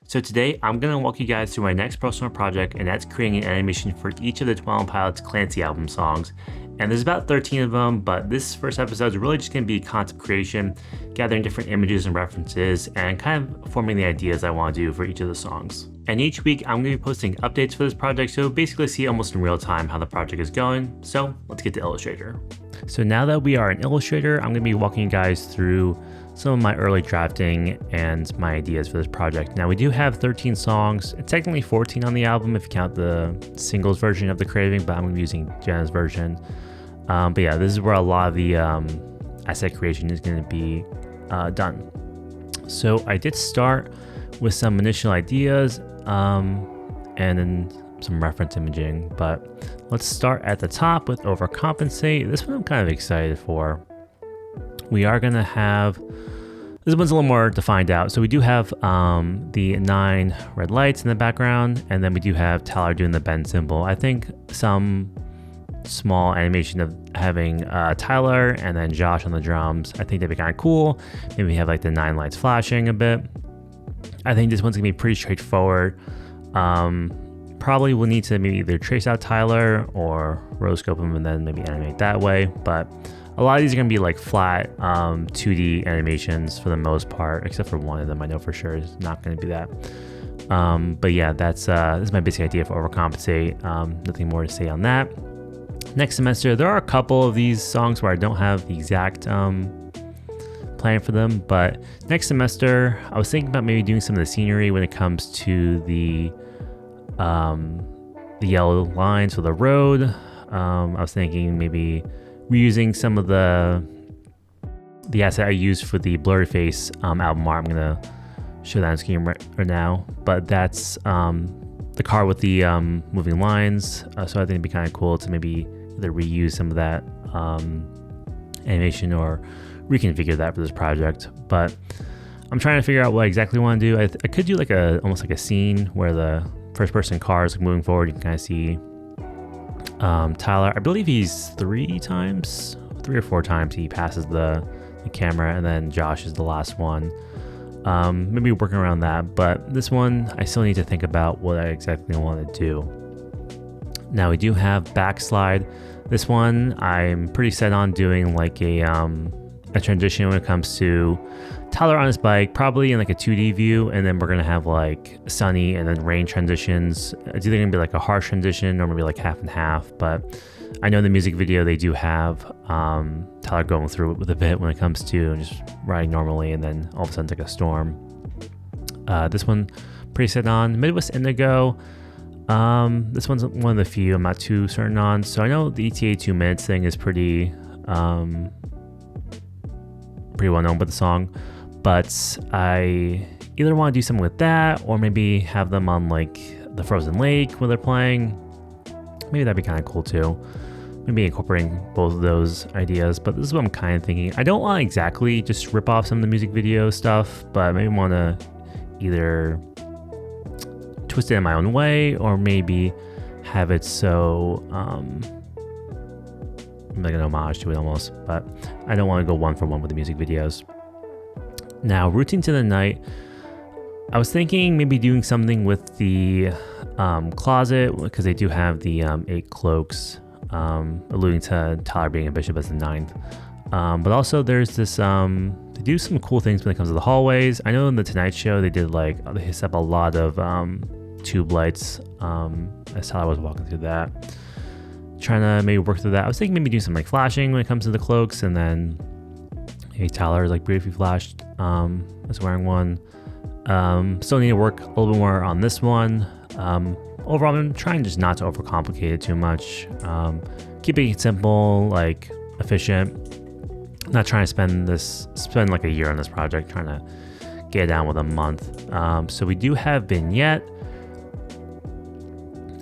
So today I'm going to walk you guys through my next personal project, and that's creating an animation for each of the 12 Pilots Clancy album songs. And there's about 13 of them, but this first episode is really just going to be concept creation, gathering different images and references, and kind of forming the ideas I want to do for each of the songs. And each week I'm going to be posting updates for this project, so basically see almost in real time how the project is going. So let's get to Illustrator. So now that we are in Illustrator, I'm going to be walking you guys through some of my early drafting and my ideas for this project. Now we do have 13 songs, it's technically 14 on the album if you count the singles version of The Craving, but I'm going to be using Jenna's version. But yeah, this is where a lot of the asset creation is going to be done. So I did start with some initial ideas and then some reference imaging, but let's start at the top with Overcompensate. This one I'm kind of excited for. We are going to have, this one's a little more defined out. So we do have the 9 red lights in the background, and then we do have Tyler doing the bend symbol. I think some small animation of having Tyler and then Josh on the drums, I think that'd be kind of cool. Maybe we have like the 9 lights flashing a bit. I think this one's gonna be pretty straightforward. Probably we'll need to maybe either trace out Tyler or rotoscope him and then maybe animate that way. But a lot of these are gonna be like flat 2D animations for the most part, except for one of them I know for sure is not gonna be that. But yeah, this is my basic idea for Overcompensate. Nothing more to say on that. Next semester, there are a couple of these songs where I don't have the exact plan for them, but next semester I was thinking about maybe doing some of the scenery when it comes to the yellow lines for the road. I was thinking maybe reusing some of the asset I used for the Blurry Face album art. I'm gonna show that on screen right now, but that's the car with the moving lines. So I think it'd be kind of cool to maybe either reuse some of that animation or reconfigure that for this project. But I'm trying to figure out what I exactly want to do. I could do like almost like a scene where the first person car is moving forward. You can kind of see Tyler. I believe he's 3 or 4 times he passes the camera, and then Josh is the last one. Maybe working around that, but this one I still need to think about what I exactly want to do. Now we do have Backslide. This one I'm pretty set on doing like a transition when it comes to Tyler on his bike, probably in like a 2D view, and then we're gonna have like sunny and then rain transitions. It's either gonna be like a harsh transition or maybe like half and half, but I know in the music video they do have Tyler going through it with a bit when it comes to just riding normally and then all of a sudden it's like a storm. This one pretty set on. Midwest Indigo. This one's one of the few I'm not too certain on. So I know the ETA 2 minutes thing is pretty well known with the song, but I either want to do something with that or maybe have them on like the frozen lake where they're playing. Maybe that'd be kind of cool too. Maybe incorporating both of those ideas, but this is what I'm kind of thinking. I don't want to exactly just rip off some of the music video stuff, but maybe want to either twist it in my own way or maybe have it so like an homage to it almost, but I don't want to go one for one with the music videos. Now, Routine to the Night, I was thinking maybe doing something with the closet, because they do have the 8 cloaks, alluding to Tyler being a bishop as the 9th. But also there's this, they do some cool things when it comes to the hallways. I know in the Tonight Show they did they set up a lot of tube lights as Tyler was walking through that. Trying to maybe work through that. I was thinking maybe do some like flashing when it comes to the cloaks, and then maybe Tyler is like briefly flashed as wearing one. Still need to work a little bit more on this one. Overall, I'm trying just not to overcomplicate it too much. Keeping it simple, like efficient. Not trying to spend like a year on this project, trying to get it down with a month. So we do have Vignette.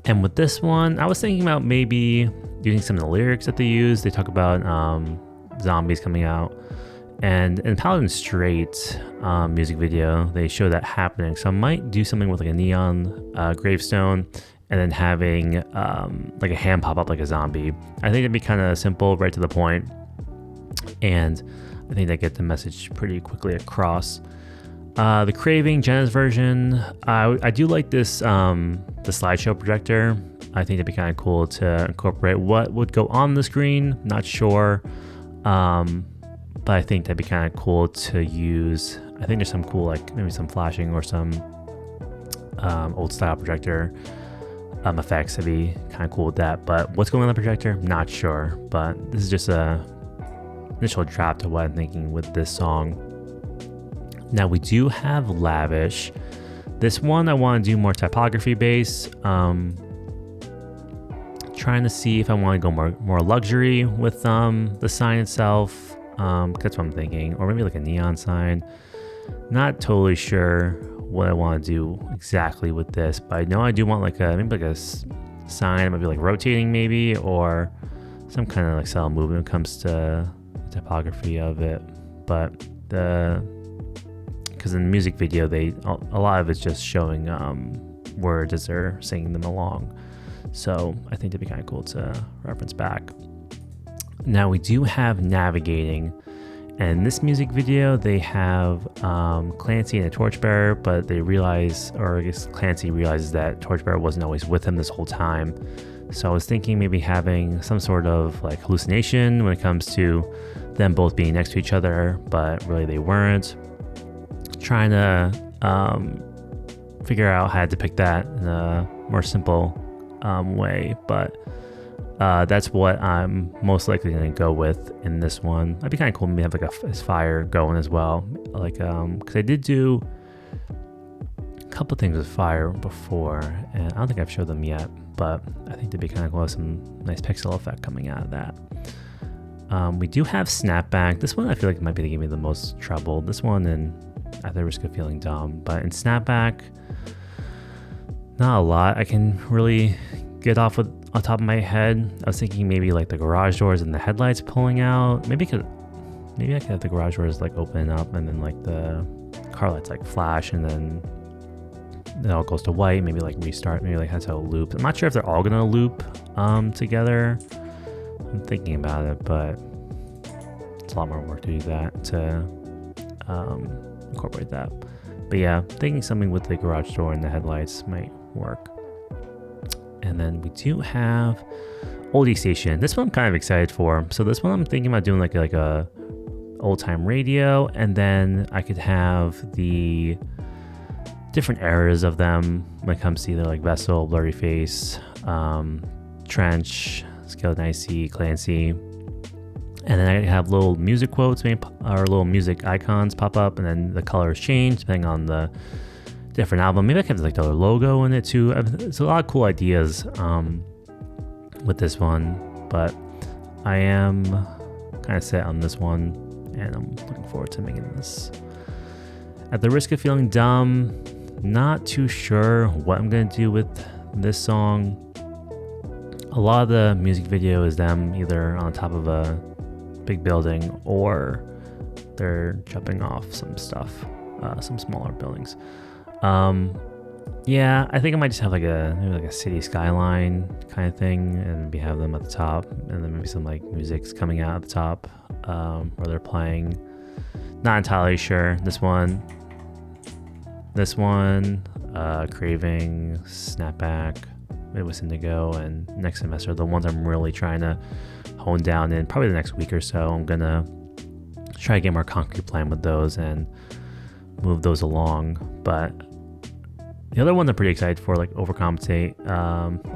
And with this one, I was thinking about maybe using some of the lyrics that they use. They talk about zombies coming out. And in Paladin Straight music video, they show that happening. So I might do something with like a neon gravestone and then having like a hand pop up like a zombie. I think it'd be kind of simple, right to the point. And I think they get the message pretty quickly across. The Craving Jenna's version, I do like this, the slideshow projector. I think it'd be kind of cool to incorporate what would go on the screen. Not sure, but I think that'd be kind of cool to use. I think there's some cool, like maybe some flashing or some old style projector effects. That'd be kind of cool with that. But what's going on the projector, not sure. But this is just a initial draft of what I'm thinking with this song. Now we do have Lavish. This one I want to do more typography based. Trying to see if I want to go more luxury with the sign itself. That's what I'm thinking, or maybe like a neon sign. Not totally sure what I want to do exactly with this, but I know I do want like a sign, might be like rotating maybe, or some kind of like subtle movement when it comes to the typography of it. But because in the music video, a lot of it's just showing words as they're singing them along. So I think that'd be kind of cool to reference back. Now we do have Navigating. And in this music video, they have Clancy and a torchbearer, but they realize, or I guess Clancy realizes that torchbearer wasn't always with him this whole time. So I was thinking maybe having some sort of like hallucination when it comes to them both being next to each other, but really they weren't. Trying to figure out how to depict that in a more simple way, but that's what I'm most likely going to go with in this one. That'd be kind of cool. Maybe have like a fire going as well, like because I did do a couple things with fire before, and I don't think I've showed them yet, but I think they'd be kind of cool. Some nice pixel effect coming out of that. We do have Snapback. This one I feel like might be giving me the most trouble. This one and At the Risk of Feeling Dumb, but in Snapback, not a lot I can really get off with on top of my head. I was thinking maybe like the garage doors and the headlights pulling out. Maybe I could have the garage doors like open up and then like the car lights like flash and then it all goes to white. Maybe like restart. Maybe like has a loop. I'm not sure if they're all gonna loop together. I'm thinking about it, but it's a lot more work to do that, to incorporate that. But yeah, thinking something with the garage door and the headlights might work. And then we do have Oldie Station. This one I'm kind of excited for. So this one I'm thinking about doing like a old time radio, and then I could have the different eras of them when it comes to either like Vessel, Blurry Face, Trench, Skeleton IC, Clancy. And then I have little music quotes or little music icons pop up, and then the colors change depending on the different album. Maybe I could have like the logo in it too. It's a lot of cool ideas with this one, but I am kind of set on this one, and I'm looking forward to making this. At the Risk of Feeling Dumb, not too sure what I'm gonna do with this song. A lot of the music video is them either on top of a big building or they're jumping off some stuff, some smaller buildings. Yeah, I think I might just have maybe a city skyline kind of thing, and maybe have them at the top, and then maybe some like music's coming out at the top, where they're playing. Not entirely sure. This one, Craving, Snapback, Midwest Indigo, and Next Semester, the ones I'm really trying to hone down in probably the next week or so. I'm gonna try to get more concrete plan with those and move those along. But the other one I'm pretty excited for, like Overcompensate,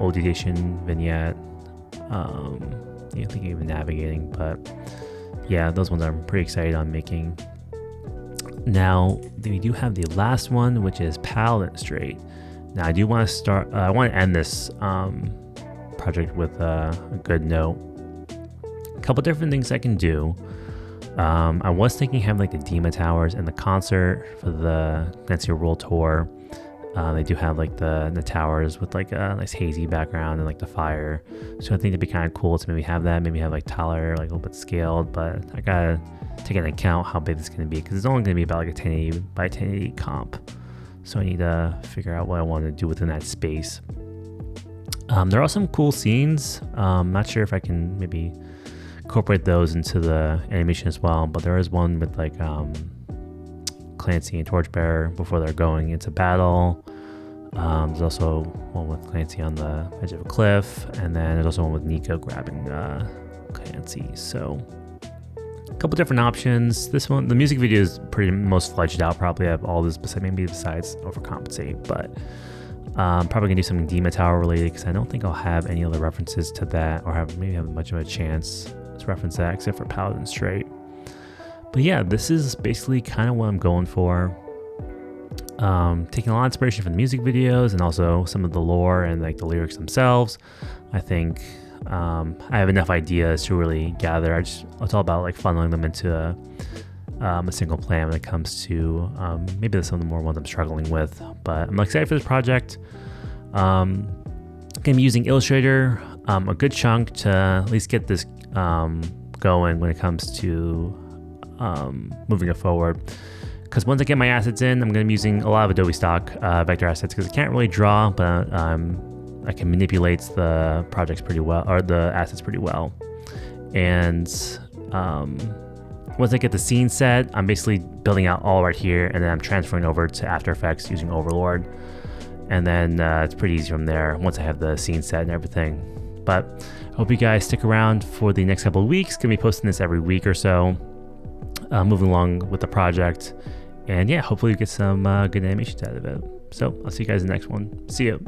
Old Edition, Vignette, I think even Navigating, but yeah, those ones I'm pretty excited on making. Now we do have the last one, which is Paladin Straight. Now I do want to start, I want to end this project with a good note. A couple different things I can do. I was thinking having like the Dima Towers and the concert for the Clancy World Tour. They do have like the towers with like a nice hazy background and like the fire. So I think it'd be kind of cool to maybe have that. Maybe have like Tyler like a little bit scaled, but I gotta take into account how big it's gonna be, because it's only gonna be about like a 1080 by 1080 comp. So I need to figure out what I want to do within that space. There are some cool scenes. Not sure if I can maybe incorporate those into the animation as well, but there is one with like Clancy and Torchbearer before they're going into battle. There's also one with Clancy on the edge of a cliff, and then there's also one with Nico grabbing Clancy. So a couple different options. This one, the music video is pretty most fledged out. Probably have all this, maybe besides Overcompensate, but probably gonna do something Dima Tower related because I don't think I'll have any other references to that, or maybe have much of a chance to reference that except for Paladin Straight. But yeah, this is basically kind of what I'm going for. Taking a lot of inspiration from the music videos and also some of the lore and like the lyrics themselves. I think I have enough ideas to really gather. It's all about like funneling them into a single plan when it comes to maybe some of the more ones I'm struggling with. But I'm excited for this project. I'm gonna be using Illustrator a good chunk to at least get this going when it comes to moving it forward. Because once I get my assets in, I'm going to be using a lot of Adobe stock vector assets because I can't really draw, but I can manipulate the projects pretty well, or the assets pretty well. And once I get the scene set, I'm basically building out all right here, and then I'm transferring over to After Effects using Overlord. And then it's pretty easy from there once I have the scene set and everything. But I hope you guys stick around for the next couple of weeks. Going to be posting this every week or so, moving along with the project. And yeah, hopefully you get some good animations out of it. So I'll see you guys in the next one. See you.